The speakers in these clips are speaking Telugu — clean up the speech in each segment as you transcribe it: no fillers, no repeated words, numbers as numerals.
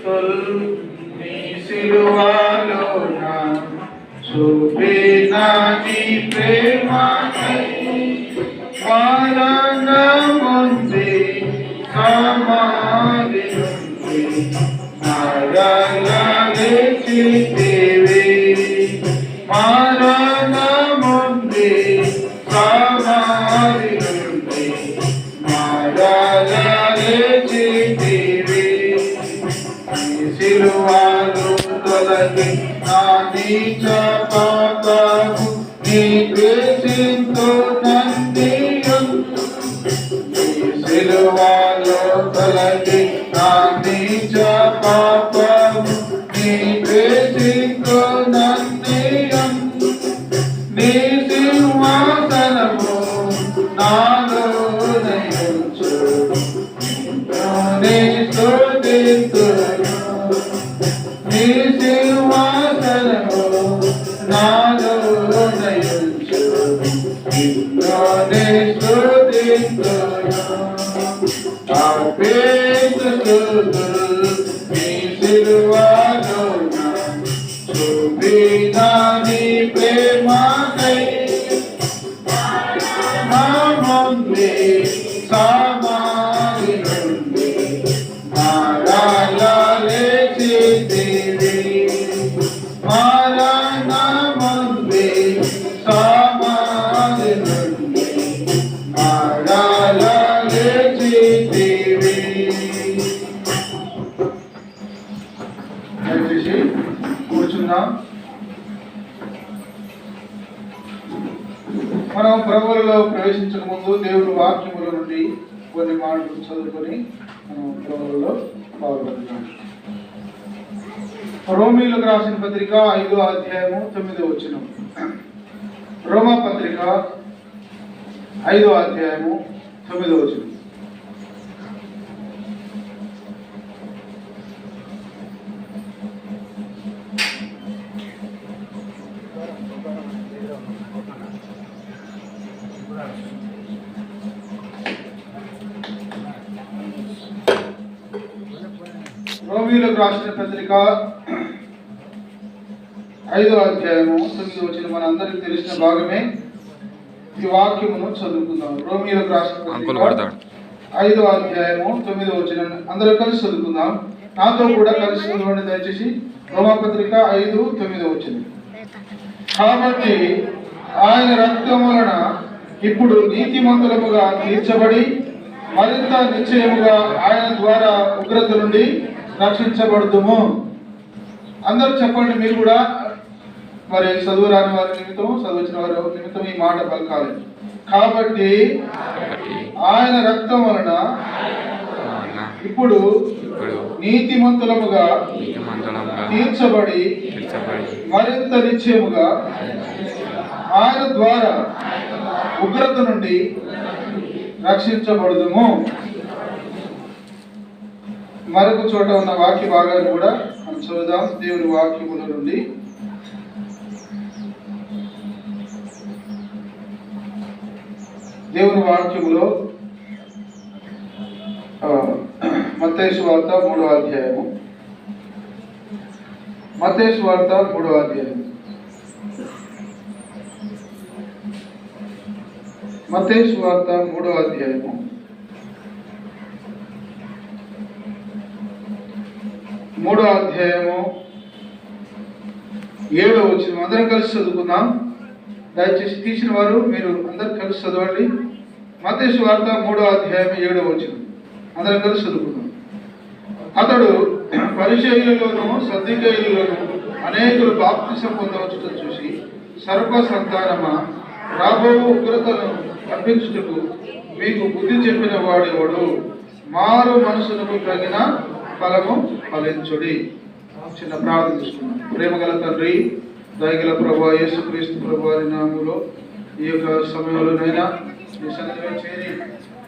నీ సిలువలోన చూపిన నీ ప్రేమకై మరణముంది సమాధి నుండి మరలా లేచితివి మరణముంది సమాధి నుండి మరలా లేచితివి సిలువలో తొలగి నా నీచ పాపము నీ ద్వేషింతో సిలువలో తొలగి నా నీచ పాపము నీ ద్వేషింతో నీ సింహాసనము నాలో నయించు నీ స్తుతింతును నీ సింహాసనము నాలో నయించు నీ స్తుతింతును అర్పిస్తును నీ సిలువలోన చూపిన నీ ప్రేమకై మరణముంది సమాధి నుండి మరలా లేచితివి మరణముంది సమాధి నుండి మరలా లేచితివి. దయచేసి కూర్చున్నాం. మనం ప్రభువులలో ప్రవేశించక ముందు దేవుని వాక్యముల నుండి కొన్ని మాటలు చదువుకొని మనం ప్రభువులలో పాల్గొంటున్నాం. రోమీయులకు రాసిన పత్రిక 5వ అధ్యాయము 9వ వచనం. రోమా పత్రిక 5వ అధ్యాయము 9వ వచనం. రోమీయులకు రాసిన పత్రిక 5వ అధ్యాయము 9వ వచనం మనందరికీ తెలిసిన భాగమే. ఈ వాక్యమును చదువుకుందాం. రోమీయులకు రాసిన పత్రిక 5వ అధ్యాయము 9వ వచనం అందరూ కలిసి చదువుకుందాం. నాతో కూడా కలిసి చదవండి దయచేసి. రోమా పత్రిక 5:9 వచనం. కాబట్టి ఆయన రక్తం వలన ఇప్పుడు నీతిమంతులముగా తీర్చబడి మరింత నిశ్చయముగా ఆయన ద్వారా ఉగ్రత నుండి రక్షించబడుతుము. అందరూ చెప్పండి. మీరు కూడా మరి చదువు రాని వారి నిమిత్తం చదువుచిన వారి నిమిత్తం ఈ మాట పలకాలి. కాబట్టి ఆయన రక్తం వలన ఇప్పుడు నీతిమంతులముగా తీర్చబడి మరింత నిశ్చయముగా ఆయన ద్వారా ఉగ్రత నుండి రక్షించబడుదుము. మరొక చోట ఉన్న వాక్య భాగాన్ని కూడా మనం చదువుదాం. దేవుని వాక్యముల నుండి దేవుని వాక్యములో మత్తయి సువార్త 3వ అధ్యాయము. మత్తయి సువార్త 3వ అధ్యాయం. మత్తయి సువార్త 3వ అధ్యాయము 3వ అధ్యాయము 7వ వచనం అందరం కలిసి చదువుకుందాం. దయచేసి తీసిన వారు మీరు అందరు కలిసి చదవండి. మత్తయి సువార్త 3వ అధ్యాయం 7వ వచనం అందరం కలిసి చదువుకుందాం. అతడు పరిసయ్యులలోను సద్దుకయ్యులలోను అనేకులు బాప్తిసం పొందవచ్చుట చూసి సర్వ సంతానమా రాబో ఉగ్రతను తప్పించుటకు మీకు బుద్ధి చెప్పిన వాడేవాడు మారు మనసునకు తగిన ఫలము ఫలించుడి. చిన్న ప్రార్థన తీసుకున్నాం. ప్రేమగల తండ్రి, దయగల ప్రభువా యేసుక్రీస్తు ప్రభువారి నామములో ఈ యొక్క సమయంలోనైనా మీ సన్నిధిలో చేరి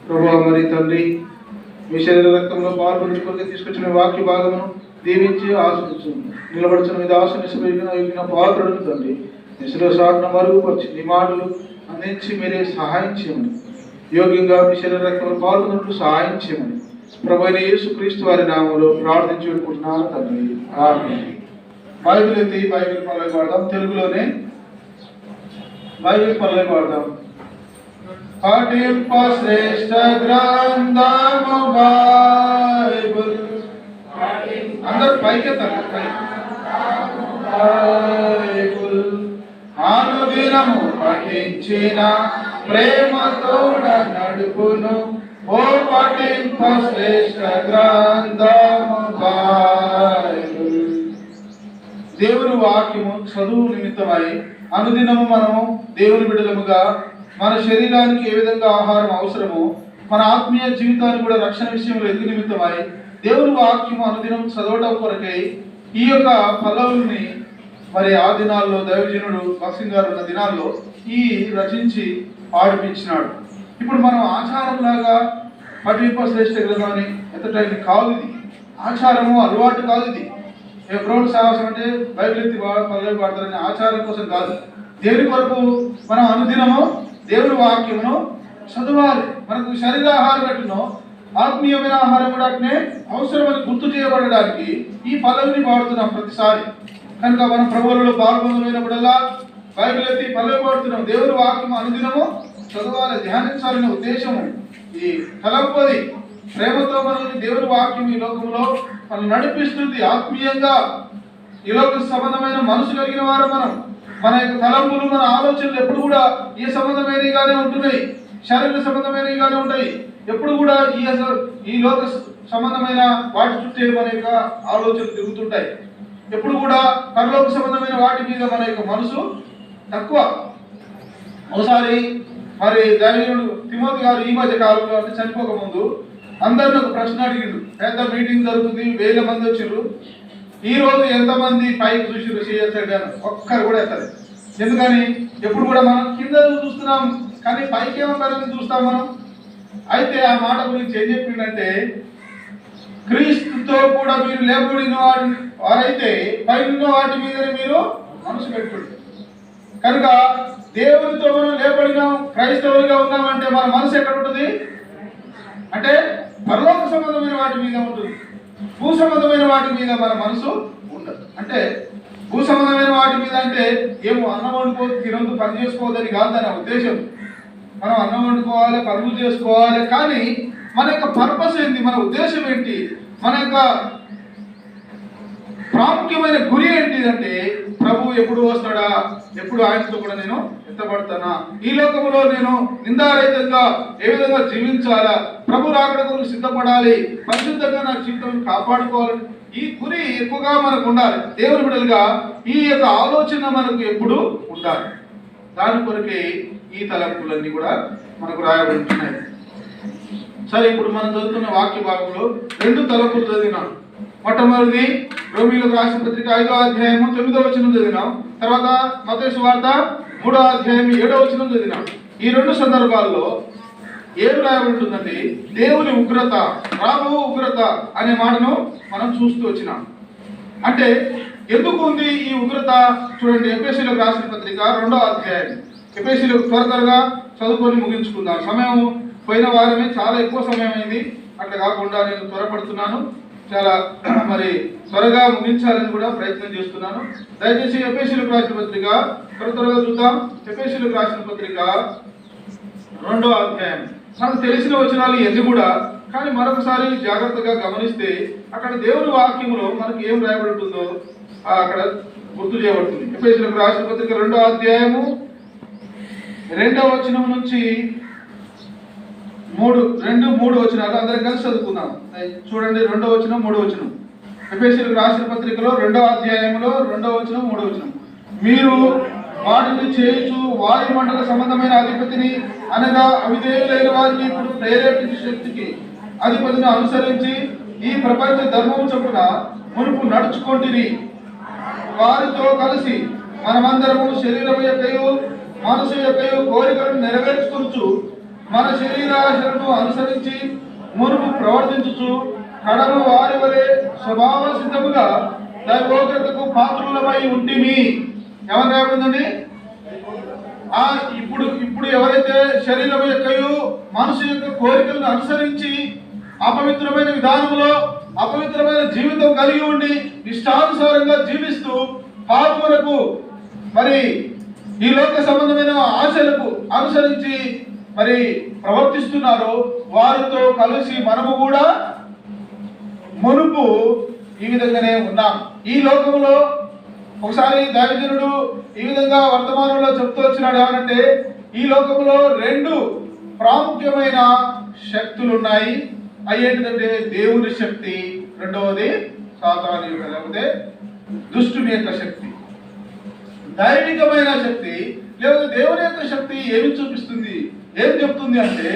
ప్రభువా మరి తండ్రి మీ శరీర రక్తంలో పాల్పంచుకొని తీసుకొచ్చిన వాక్య భాగమును దీవించి ఆశించు నిలబడుచున్న మీద ఆశనిసిన పాత్రను తండ్రి నిశలో సాధన మరుగుపరిచి నీ మాటలు అందించి మీరే సహాయం చేయమని యోగ్యంగా మీ శరీర రక్తంలో పాల్గొన్నట్లు సహాయం చేయమని ప్రభువైన యేసుక్రీస్తు వారి నామములో ప్రార్థించి వేడుకుంటున్నాను తండ్రి, ఆమేన్. బైబిల్ ఎత్తి బైబిల్ పల్లవి పాడదాం. తెలుగులోనే బైబిల్ పల్లవి పాడదాం. పఠింప శ్రేష్ఠ గ్రంథము బైబిల్. అందరూ పైకెత్తాలి. బైబిల్ అనుదినము పఠించిన ప్రేమతోడ నడుపును. ఓ పఠింప శ్రేష్ఠ గ్రంథము బైబిల్. దేవుని వాక్యము చదువు నిమిత్తమై అనుదినము మనము దేవుని బిడ్డలముగా మన శరీరానికి ఏ విధంగా ఆహారం అవసరమో మన ఆత్మీయ జీవితానికి కూడా రక్షణ విషయంలో ఎదుగు నిమిత్తమై దేవుని వాక్యము అనుదినం చదవడం కొరకై ఈ యొక్క పల్లవుల్ని మరి ఆ దినాల్లో దైవజనుడు భక్సింగ్ గారు ఉన్న దినాల్లో ఈ రచించి పాడిపించినాడు. ఇప్పుడు మనం ఆచారంలాగా పఠింప శ్రేష్ఠ గ్రంథాన్ని ఎత్తటానికి కాదు. ఇది ఆచారము, అలవాటు కాదు. ఇది ప్రోల్ సాహసం అంటే బైబిల్ ఎత్తి పల్లవి పాడతారని ఆచారం కోసం కాదు. దేవుని కొరకు మనం అనుదినము దేవుని వాక్యమును చదవాలి. మనకు శరీరాహారం ఎట్లనో ఆత్మీయమైన ఆహారం కూడా అట్నే అవసరమని గుర్తు చేయబడడానికి ఈ పల్లవిని పాడుతున్నాం ప్రతిసారి. కనుక మనం ప్రభువులలో పాల్గొనమైనప్పుడల్లా బైబిల్ ఎత్తి పల్లవి పాడుతున్నాం. దేవుని వాక్యం అనుదినము చదవాలి, ధ్యానించాలనే ఉద్దేశము ఈ తలంపది. ప్రేమతో మనల్ని దేవుని వాక్యం ఈ లోకంలో మనం నడిపిస్తుంది. ఆత్మీయంగా ఈ లోక సంబంధమైన మనసు కలిగిన వారు మనం. మన యొక్క తలంపులు, మన ఆలోచనలు ఎప్పుడు కూడా ఈ సంబంధమైనగానే ఉంటున్నాయి, శరీర సంబంధమైనగానే ఉంటాయి. ఎప్పుడు కూడా ఈ లోక సంబంధమైన వాటి చుట్టే మన యొక్క ఆలోచనలు తిరుగుతుంటాయి. ఎప్పుడు కూడా పరలోక సంబంధమైన వాటి మీద మన యొక్క మనసు తక్కువ. ఒకసారి మరి దైవజనుడు తిమోతి గారు ఈ మధ్య కాలంలో అంటే చనిపోక ముందు అందరిని ఒక ప్రశ్న అడిగిండు. పెద్ద మీటింగ్ జరుగుతుంది, 1000 మంది వచ్చారు. ఈ రోజు ఎంతమంది పైకి చూసి చేయొచ్చాడు కానీ ఒక్కరు కూడా ఎత్తారు. ఎందుకని ఎప్పుడు కూడా మనం కింద చూస్తున్నాం కానీ పైకి ఏమో పెరగని చూస్తాం మనం. అయితే ఆ మాట గురించి ఏం చెప్పిండంటే, క్రీస్తుతో కూడా మీరు లేబడిన వారైతే పైన వాటి మీద మీరు మనసు పెట్టుకోండి. కనుక దేవునితో మనం లేబడినాం, క్రైస్తవులుగా ఉన్నామంటే మన మనసు ఎక్కడ ఉంటుంది అంటే పరలోక సంబంధమైన వాటి మీద ఉంటుంది. భూ సంబంధమైన వాటి మీద మన మనసు ఉండదు. అంటే భూ సంబంధమైన వాటి మీద అంటే ఏమో అన్నం వండుకో, తినొద్దు, పని చేసుకోవద్దని కాదు దాని ఉద్దేశం. మనం అన్నం వండుకోవాలి, పనులు చేసుకోవాలి, కానీ మన యొక్క పర్పస్ ఏంటి, మన ఉద్దేశం ఏంటి, మన యొక్క ప్రాముఖ్యమైన గురి ఏంటిదంటే ప్రభు ఎప్పుడు వస్తాడా, ఎప్పుడు ఆయనతో కూడా నేను ఎత్తబడతానా, ఈ లోకంలో నేను నిందారహితంగా ఏ విధంగా జీవించాలా, ప్రభు రాకడ కొరకు సిద్ధపడాలి, పరిశుద్ధంగా నా జీవితం కాపాడుకోవాలి. ఈ గురి ఎక్కువగా మనకు ఉండాలి. దేవుని బిడ్డలుగా ఈ యొక్క ఆలోచన మనకు ఎప్పుడు ఉండాలి. దాని కొరకే ఈ తలంపులన్నీ కూడా మనకు రాయబడుతున్నాయి. సరే, ఇప్పుడు మనం చదువుతున్న వాక్య భాగంలో 2 తలంపులు చదివినాం. మొట్టమొదటిది రోమీయులకు రాసిన పత్రిక 5వ అధ్యాయము 9వ వచనం చదివినాం. తర్వాత మత్తయి సువార్త 3వ అధ్యాయం 7వ వచనం చదివినాం. ఈ 2 సందర్భాల్లో ఏం రాయబడుతుందంటే దేవుని ఉగ్రత, రాబో ఉగ్రత అనే మాటను మనం చూస్తూ వచ్చినాం. అంటే ఎందుకు ఉంది ఈ ఉగ్రత చూడండి. ఎఫెసీయులకు రాసిన పత్రిక 2వ అధ్యాయం. ఎఫెసీయులకు త్వరగా చదువుకొని ముగించుకుందాం. సమయం పోయిన వారమే, చాలా ఎక్కువ సమయం అయింది. అట్లా కాకుండా నేను త్వరపడుతున్నాను, చాలా మరి త్వరగా ముగించాలని కూడా ప్రయత్నం చేస్తున్నాను. దయచేసి ఎఫెసీయులకు రాసిన పత్రిక త్వరగా చూద్దాం. ఎఫెసీయులకు రాసిన పత్రిక 2వ అధ్యాయం. మనకు తెలిసిన వచనాలు ఎన్ని కూడా, కానీ మరొకసారి జాగ్రత్తగా గమనిస్తే అక్కడ దేవుని వాక్యంలో మనకి ఏం రాయబడి ఉంటుందో అక్కడ గుర్తు చేయబడుతుంది. ఎఫెసీయులకు రాసిన పత్రిక 2వ అధ్యాయము 2వ వచనం నుంచి 3 వచనాలు అందరం కలిసి చదువుకుందాం. చూడండి, 2వ వచనం 3వ వచనం. ఎఫెసీయులకు రాసిన పత్రికలో 2వ అధ్యాయంలో 2వ వచనం 3వ వచనం. మీరు వాటిని చేయుచు వాయుమండల సంబంధమైన అధిపతిని అనగా అవిధేయులైన వారిని ఇప్పుడు ప్రేరేపించే శక్తికి అధిపతిని అనుసరించి ఈ ప్రపంచ ధర్మం చొప్పున మునుపు నడుచుకొంటిరి. వారితో కలిసి మనమందరము శరీరం యొక్కయు మనసు యొక్కయు కోరికలను నెరవేర్చుకొనుచు మన శరీరాశలను అనుసరించి మునుపు ప్రవర్తించుచు కడను వారి వలె స్వభావ సిద్ధముగా దైవోగ్రతకు పాత్రులమై ఉంటిమి. ఎవరు రాబడిందండి? ఇప్పుడు ఎవరైతే శరీరం యొక్కయు మనసు యొక్క కోరికలను అనుసరించి అపవిత్రమైన విధానంలో అపవిత్రమైన జీవితం కలిగి ఉండి ఇష్టానుసారంగా జీవిస్తూ పాపములకు మరి ఈ లోక సంబంధమైన ఆశలకు అనుసరించి మరి ప్రవర్తిస్తున్నారో వారితో కలిసి మనము కూడా మునుపు ఈ విధంగానే ఉన్నాం. ఈ లోకంలో ఒకసారి దైవజనుడు ఈ విధంగా వర్తమానంలో చెప్తూ వచ్చినాడు. ఏమనంటే ఈ లోకంలో రెండు ప్రాముఖ్యమైన శక్తులు ఉన్నాయి. అవి ఏంటంటే దేవుని శక్తి, రెండవది సాతాను యొక్క లేకపోతే దుష్టుని యొక్క శక్తి. దైవికమైన శక్తి లేకపోతే దేవుని యొక్క శక్తి ఏమి చూపిస్తుంది, ఏం చెప్తుంది అంటే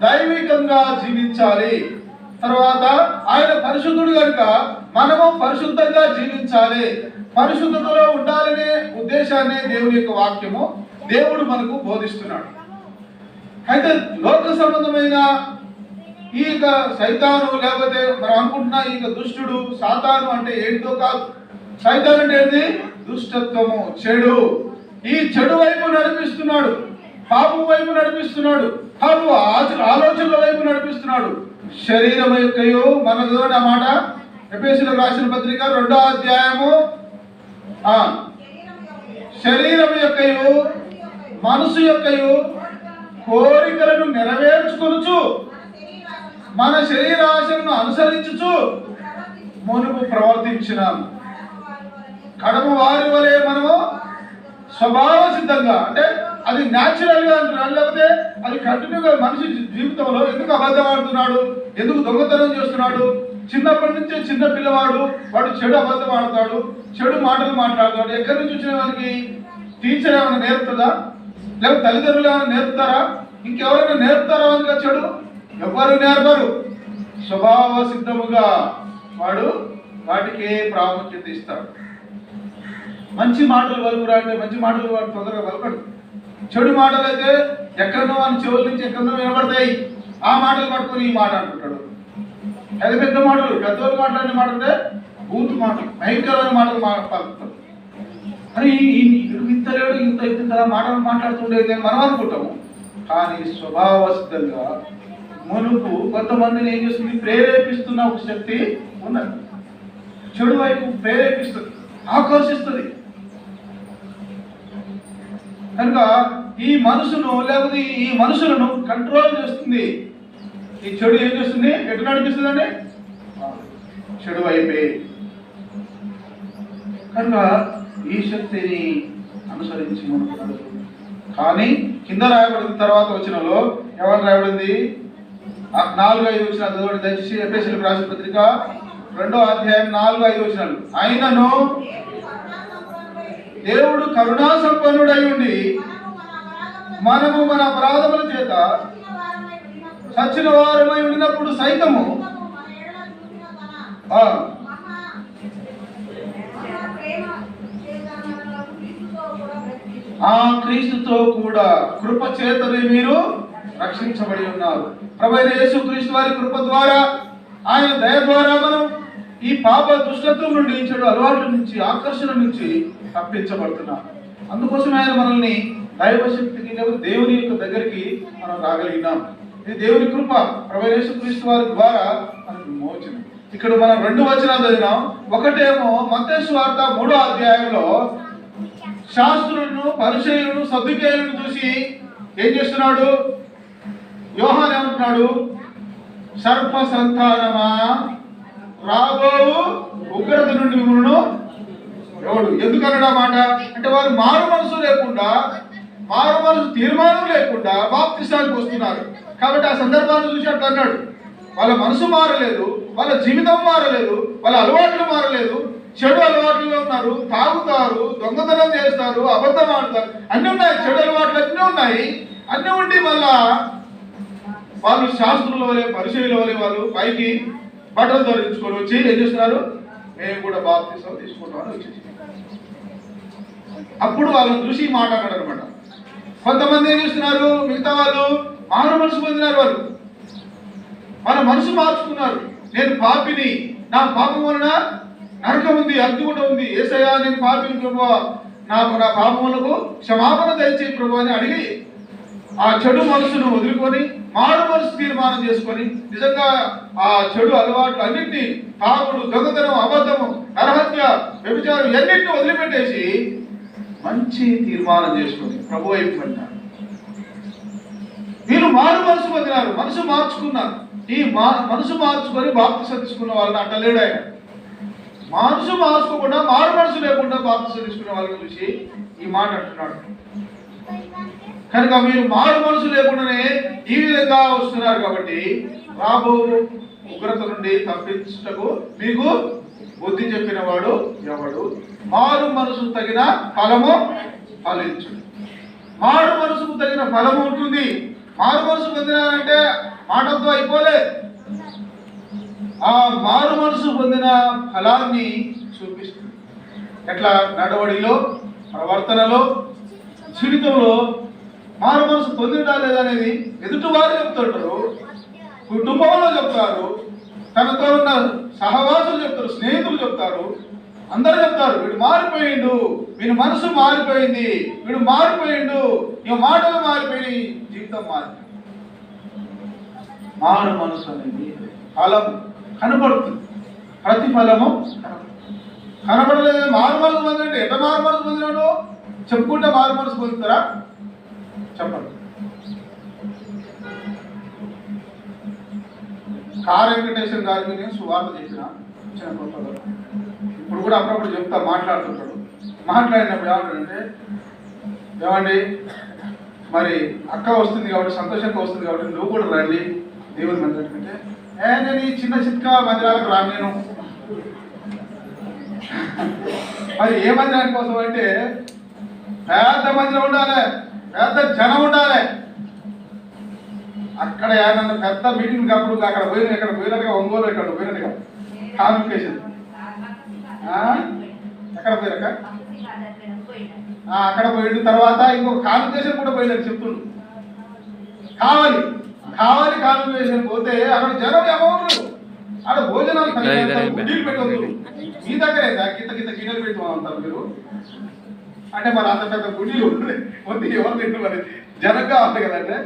దైవికంగా జీవించాలి. తర్వాత ఆయన పరిశుద్ధుడు కనుక మనము పరిశుద్ధంగా జీవించాలి, పరిశుద్ధతలో ఉండాలనే ఉద్దేశాన్ని దేవుని యొక్క వాక్యము దేవుడు మనకు బోధిస్తున్నాడు. అయితే లోక సంబంధమైన ఈ యొక్క సైతాను లేకపోతే మనం అనుకుంటున్న ఈ యొక్క దుష్టుడు సాతాను అంటే ఏంటో కాదు. సైతాను అంటే ఏంటి? దుష్టత్వము, చెడు. ఈ చెడు వైపు నడిపిస్తున్నాడు, పాపం వైపు నడిపిస్తున్నాడు, పాపం ఆలోచనల వైపు నడిపిస్తున్నాడు. శరీరం యొక్కయు మనకు అన్నమాట ఎఫెసీయులకు రాసిన పత్రిక 2వ అధ్యాయము శరీరం యొక్కయు మనసు యొక్కయు కోరికలను నెరవేర్చుకొనుచు మన శరీరాశలను అనుసరించుచు మునుపు ప్రవర్తించినాం. కడమ వారి వలె మనము స్వభావ సిద్ధంగా అంటే అది న్యాచురల్ గా అంటున్నాడు, లేకపోతే అది కంటిన్యూగా మనిషి జీవితంలో ఎందుకు అబద్ధం ఆడుతున్నాడు, ఎందుకు దొంగతనం చేస్తున్నాడు, చిన్నప్పటి నుంచే చిన్న పిల్లవాడు వాడు చెడు అబద్ధం ఆడతాడు, చెడు మాటలు మాట్లాడతాడు. ఎక్కడి నుంచి వచ్చిన వానికి టీచర్ ఏమైనా నేర్పుతుందా, లేకపోతే తల్లిదండ్రులు ఏమైనా నేర్పుతారా, ఇంకెవరైనా నేర్పుతారా వానికి చెడు? ఎవరు నేర్పరు. స్వభావ సిద్ధముగా వాడు వాటికే ప్రాముఖ్యత ఇస్తాడు. మంచి మాటలు వలుకురా అంటే మంచి మాటలు వాడు తొందరగా వలకడు. చెడు మాటలు అయితే ఎక్కడనో వాని చెవుల నుంచి ఎక్కడనో వినబడతాయి. ఆ మాటలు పట్టుకొని ఈ మాట అంటుంటాడు. పెద్ద పెద్ద మాటలు, పెద్దవాళ్ళు మాట్లాడిన మాటలే బూత్ మాటలు, భయంకరమైన మాటలు పలుకుతాడు. అని ఇంత లేడు ఇంత ఇంత మాటలు మాట్లాడుతుండేది మనం అనుకుంటాము. కానీ స్వభావ సిద్ధంగా మునుపు కొంతమందిని ఏం చేస్తుంది, ప్రేరేపిస్తున్న ఒక శక్తి ఉన్నది. చెడు వైపు ప్రేరేపిస్తుంది, ఆకర్షిస్తుంది. కనుక ఈ మనసును లేకపోతే ఈ మనుషులను కంట్రోల్ చేస్తుంది. ఈ చెడు ఏం చేస్తుంది, ఎటు నడిపిస్తుందండి? చెడు వైపే. కనుక ఈ శక్తిని అనుసరించి మనకు కానీ కింద రాయబడిన తర్వాత వచ్చినలో ఎవరు రాయబడింది? 4-5 వచనాలు చదవండి దయచేసి. ఎఫెసీయులకు రాసిన పత్రిక 2వ అధ్యాయం 4-5 వచనాలు. అయినను దేవుడు కరుణా సంపన్నుడై ఉండి మనము మన అపరాధముల చేత సచ్చిన వారమై ఉండినప్పుడు సైతము ఆ క్రీస్తుతో కూడా కృప చేతనే మీరు రక్షించబడి ఉన్నారు. ప్రభువైన యేసుక్రీస్తు వారి కృప ద్వారా, ఆయన దయ ద్వారా మనం ఈ పాప దుష్టత్వం నుండి, చెడు అలవాట్ల నుంచి, ఆకర్షణ నుంచి తప్పించబడుతున్నాం. అందుకోసం ఆయన మనల్ని దైవశక్తికి లేకపోతే దేవుని యొక్క దగ్గరికి మనం రాగలిగినాం. ఇది దేవుని కృప. ప్రభువైన యేసుక్రీస్తు వారి ద్వారా మనకు మోచనం. ఇక్కడ మనం 2 వచనాలు చదివినాం. ఒకటేమో మత్తయి సువార్త 3వ అధ్యాయంలో శాస్త్రులను, పరిసయ్యులను, సద్దుకేయులను చూసి ఏం చేస్తున్నాడు? యోహాను ఏమంటున్నాడు? సర్ప సంతానమా, రాబోవు ఉగ్రత నుండి మిమ్మల్ని ఎవడు ఎందుకన్నాడు ఆ మాట అంటే వారు మారు మనసు లేకుండా, మారు మనసు తీర్మానం లేకుండా బాప్తిసానికి వస్తున్నారు. కాబట్టి ఆ సందర్భాన్ని చూసి అట్లా అన్నాడు. వాళ్ళ మనసు మారలేదు, వాళ్ళ జీవితం మారలేదు, వాళ్ళ అలవాట్లు మారలేదు, చెడు అలవాట్లుగా ఉన్నారు, తాగుతారు, దొంగతనం చేస్తారు, అబద్ధం ఆడతారు, అన్నీ ఉన్నాయి. చెడు అలవాట్లు అన్నీ ఉన్నాయి. అన్నీ ఉండి మళ్ళా వాళ్ళు శాస్త్రుల వలె, పరిచయుల వలె వాళ్ళు పైకి బట్టలు ధరించుకొని వచ్చి ఏం చేస్తున్నారు? మేము కూడా బాప్తిసం తీసుకుంటామని వచ్చేసి అప్పుడు వాళ్ళని చూసి మాట్లాడారు అనమాట. కొంతమంది ఏం చేస్తున్నారు? మిగతా వాళ్ళు మారు మనసు పొందినారు. వాళ్ళ మనసు మార్చుకున్నారు. నేను పాపిని, నా పాపం వలన నరకం ఉంది, అగ్ని కూడా ఉంది. యేసయ్యా నేను పాపిని ప్రభువా, నా పాపములకు క్షమాపణ దయచేయి ప్రభువా అని అడిగి ఆ చెడు మనసును వదులుకొని మారు మనసు తీర్మానం చేసుకొని నిజంగా ఆ చెడు అలవాట్లు అన్నింటినీ, తాగుడు, దొంగతనం, అబద్ధము, నరహత్య, వ్యభిచారం అన్నింటినీ వదిలిపెట్టేసి మంచి తీర్మానం చేసుకొని ప్రభు వైపు వెళ్ళారు. వీరు మారు మనసు పొందినారు, మనసు మార్చుకున్నారు. ఈ మనసు మార్చుకొని బాప్తిసం తీసుకున్న వాళ్ళని అంటలేడు ఆయన. మనసు మార్చుకోకుండా, మారు మనసు లేకుండా బాప్తిసం తీసుకునే వాళ్ళని చూసి ఈ మాట అంటున్నాడు. కనుక మీరు మారు మనసు లేకుండానే ఈ విధంగా వస్తున్నారు కాబట్టి రాబో ఉగ్రత నుండి తప్పించుటకు మీకు బుద్ధి చెప్పిన వాడు ఎవడు? మారు మనసు తగిన ఫలము ఫలించు. మారు మనసుకు తగిన ఫలము ఉంటుంది. మారు మనసు పొందినారంటే మాటలతో అయిపోలే. ఆ మారు మనసు పొందిన ఫలాన్ని చూపిస్తుంది. ఎట్లా? నడవడిలో, ప్రవర్తనలో, జీవితంలో మారు మనసు పొందిందా లేదనేది ఎదుటి వారు చెప్తుంటారు, కుటుంబంలో చెప్తారు, తనతో ఉన్న సహవాసులు చెప్తారు, స్నేహితులు చెప్తారు, అందరూ చెప్తారు వీడు మారిపోయిండు, వీడి మనసు మారిపోయింది, వీడు మారిపోయిండు, ఈ మాటలు మారిపోయి జీవితం మారిపోయింది. మారు మనసు అనేది ఫలం కనబడుతుంది, ప్రతిఫలము కనబడలేదు. మారు మనసు పొందండి. ఎట్లా మారు మనసు పొందినాడు? చెప్పుకుంటే మారు మనసు పొందుతారా? చెప్పండి. కార్ వెంకటేశ్వర గారికి నేను సువార్త చెప్పిన చిన్న కొత్తలో, ఇప్పుడు కూడా అప్పుడప్పుడు చెప్తా, మాట్లాడుతుంటాడు. మాట్లాడినప్పుడు ఏమంటాడంటే, ఏమండి మరి అక్క వస్తుంది కాబట్టి, సంతోషంగా వస్తుంది కాబట్టి నువ్వు కూడా రండి దేవుని మందిరానికి. అంటే నేను ఈ చిన్న చిత్కా మందిరాలకు రాను నేను. మరి ఏ మందిరానికి కోసం అంటే పెద్ద మందిరం ఉండాలి, పెద్ద జనం ఉండాలి. అక్కడ ఏమన్నా పెద్ద మీటింగ్ అప్పుడు అక్కడ పోయినట్టుగా ఒంగోలు ఇక్కడ పోయినట్టుగా కాన్వకేషన్ ఎక్కడ పోయాక అక్కడ పోయిన తర్వాత ఇంకొక కాన్వకేషన్ కూడా పోయినట్టు చెప్తుండ్రు. కావాలి కాన్వకేషన్ పోతే అక్కడ జనం ఏమవుతారు, అక్కడ భోజనాలు గుడ్డీలు పెట్టవద్దు. మీ దగ్గరే గిత్త గిన్నెలు పెట్టుకుంటారు మీరు అంటే మరి అంత పెద్ద గుడ్డీలు ఉంది, ఎవరు తింటు మరి జనంగా ఉంది కదంటే.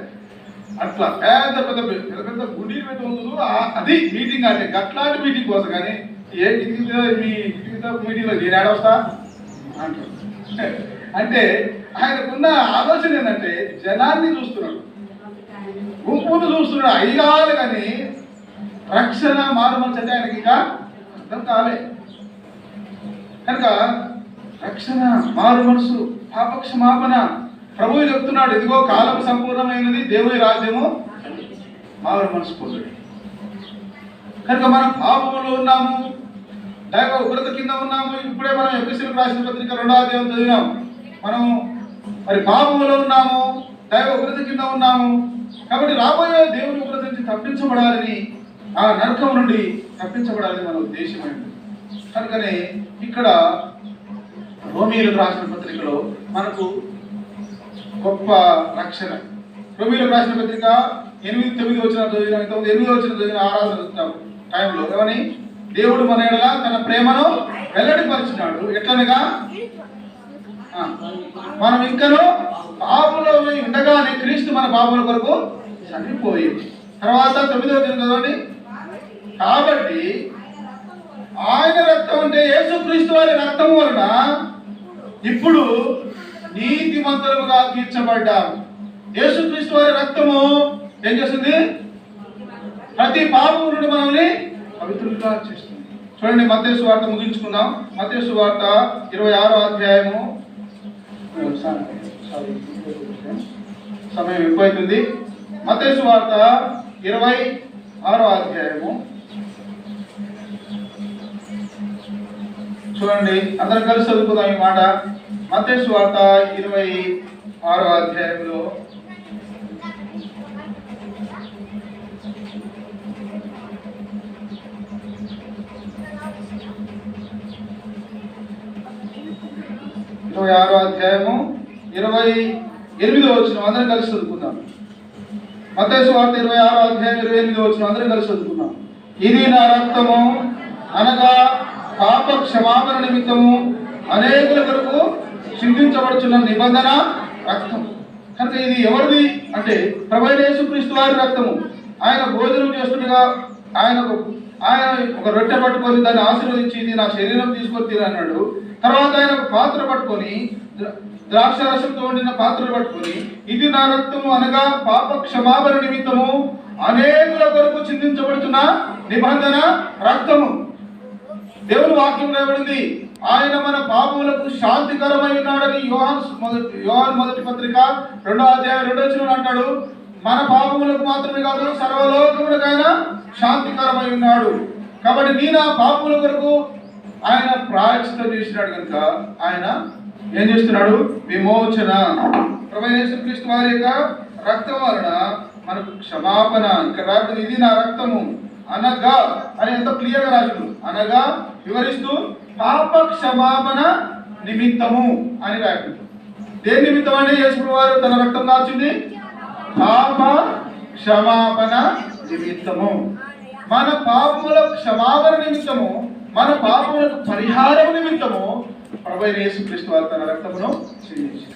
అట్లా పెద్ద పెద్ద పెద్ద పెద్ద గుడ్డీలు పెట్టుకుంటారు. అది మీటింగ్ అంటే గట్లాంటి మీటింగ్ కోసం. కానీ ఏ మీ మీటింగ్లో నేను ఏడవస్తా అంటారు. అంటే ఆయనకున్న ఆలోచన ఏంటంటే జనాన్ని చూస్తున్నాడు, గుంపును చూస్తున్నాడు, అయ్యాలి. కానీ రక్షణ మారు మనసు అంటే ఆయనకి ఇంకా అర్థం కాలే. కనుక రక్షణ, మారు మనసు, పాపక్షమాపణ ప్రభువు చెప్తున్నాడు. ఇదిగో కాలం సంపూర్ణమైనది, దేవుని రాజ్యము మారు మనసు పొందుడు. కనుక మనం పాపములో ఉన్నాము, దైవ ఉగ్రత కింద ఉన్నాము. ఇప్పుడే మనం ఎఫెసీయులకు రాసిన పత్రిక 2వ అధ్యాయం చదివినాం. మనము మరి పాపములో ఉన్నాము, దైవ ఉగ్రత కింద ఉన్నాము. కాబట్టి రాబోయే దేవుని ఉగ్రత నుంచి తప్పించబడాలని, ఆ నరకం నుండి తప్పించబడాలని మన ఉద్దేశమైంది. కనుకనే ఇక్కడ రోమీయులకు రాసిన పత్రికలో మనకు గొప్ప రక్షణ. రోమీయులకు రాసిన పత్రిక 8-9 వచ్చిన చదివిన, 8 వచ్చిన చదివిన ఆరాధన టైంలో ఏమని? దేవుడు మన ఎడల తన ప్రేమను వెల్లడిపరిచినాడు. ఎట్లనగా మనం ఇంకనూ పాపంలో ఉండగానే క్రీస్తు మన పాపముల కొరకు చనిపోయింది. తర్వాత 9వ వచనం చదవండి. కాబట్టి ఆయన రక్తం అంటే యేసుక్రీస్తు వారి రక్తము వలన ఇప్పుడు నీతిమంతులుగా తీర్చబడ్డాము. యేసుక్రీస్తు వారి రక్తము ఏం చేస్తుంది? ప్రతి పాపము నుండి మనల్ని పవిత్రులుగా చేస్తుంది. చూడండి, మత్తయి సువార్త ముగించుకుందాం. మత్తయి సువార్త 26వ అధ్యాయము. సమయం ఎక్కువైతుంది. మత్తయి సువార్త 26వ అధ్యాయము చూడండి, అందరం కలిసి చదువుకుందాం ఈ మాట. మత్తయి సువార్త 26వ అధ్యాయంలో అధ్యాయము 28వ వచనం అందరం కలిసి చదువుకుందాం. మత్తయి సువార్త 26వ అధ్యాయం 28వ వచనం అందరం కలిసి చదువుకుందాం. ఇది నా రక్తము అనగా పాప క్షమాపణ నిమిత్తము అనేకుల కొరకు చిందించబడుచున్న నిబంధన రక్తం. కనుక ఇది ఎవరిది అంటే ప్రభువైన యేసుక్రీస్తు వారి రక్తము. ఆయన భోజనం చేస్తుండగా ఆయన ఒక రొట్టె పట్టుకొని దాన్ని ఆశీర్వదించి ఇది నా శరీరం తీసుకొని తినన్నాడు. తర్వాత ఆయన ఒక పాత్ర పట్టుకొని ద్రాక్ష రసంతో వండిన పాత్రలు పట్టుకొని ఇది నా రక్తము అనగా పాప క్షమాపణ నిమిత్తము అనేకుల కొరకు చిందించబడుతున్న నిబంధన రక్తము. దేవుని వాక్యం రాయబడింది, ఆయన మన పాపములకు శాంతికరమై ఉన్నాడని యోహాను మొదటి పత్రిక 2వ అధ్యాయం 2వ వచనం అంటాడు. మన పాపములకు మాత్రమే కాదు సర్వలోకములకైనా శాంతికరమై ఉన్నాడు. కాబట్టి నేను ఆ పాపముల కొరకు ఆయన ప్రాయశ్చిత్తం చేసినాడు కనుక ఆయన ఏం చేస్తున్నాడు? విమోచన. ప్రభువైన యేసుక్రీస్తు వారి యొక్క రక్తం వలన మనకు క్షమాపణ. ఇక్కడ రాబడింది ఇది నా రక్తము అనగా అని ఎంత క్లియర్ గా రాసిండు. అనగా వివరిస్తూ పాప క్షమాపణ నిమిత్తము అని రాసిండు. దేని నిమిత్తం అంటే యేసు వారు తన రక్తం దాచింది పాప క్షమాపణ నిమిత్తము. మన పాపముల క్షమాపణ నిమిత్తము, మన పాపములకు పరిహారం నిమిత్తము ప్రభువైన యేసుక్రీస్తు వారు తన రక్తమును చిందించారు.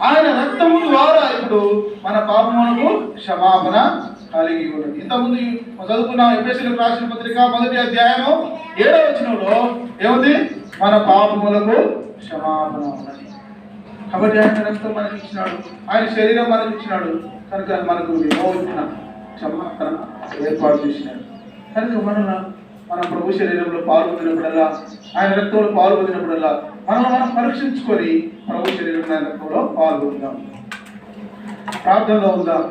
ఆయన రక్తము ద్వారా ఇప్పుడు మన పాపములకు క్షమాపణ కలిగి ఉన్నది. ఇంతకుముందు చదువుకున్న ఎఫెసీయులకు రాసిన పత్రిక 1వ అధ్యాయము 7వ వచనంలో ఏముంది? మన పాపములకు క్షమాపణ ఉన్నది. కాబట్టి ఆయన రక్తం మనకి ఇచ్చినాడు, ఆయన శరీరం మనకి ఇచ్చినాడు కనుక మనకు విమోచన క్షమాపణ ఏర్పాటు చేసినాడు. కనుక మన ప్రభు శరీరంలో పాల్గొన్నప్పుడల్లా, ఆయన రక్తంలో పాల్గొన్నప్పుడల్లా మనం పరీక్షించుకొని ప్రభు శరీరంలో ఆయన రక్తంలో పాల్గొందాం. ప్రార్థనలో ఉందాం.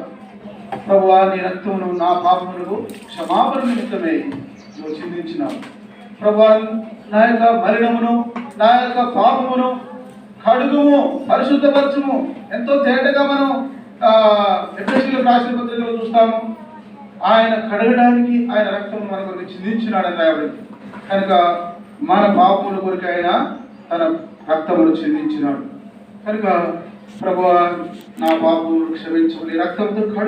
ప్రభువా, నీ రక్తమును నా పాపములకు క్షమాపణ నిమిత్తమే నువ్వు చిందించినావు. ప్రభువా, నా యొక్క మరణమును నా యొక్క పాపమును కడుగుము, పరిశుద్ధపరచుము. ఎంతో తేటగా మనం ఎఫెసీయులకు రాసిన పత్రికలో చూస్తాము. ఆయన కడగడానికి ఆయన రక్తం మన కొరకు చిందించినాడని రాయబడింది. కనుక మన పాపముల కొరకు ఆయన తన రక్తమును చిందించినాడు. కనుక ప్రభువా, నా పాపములను క్షమించమని రక్తంతో కడుగు.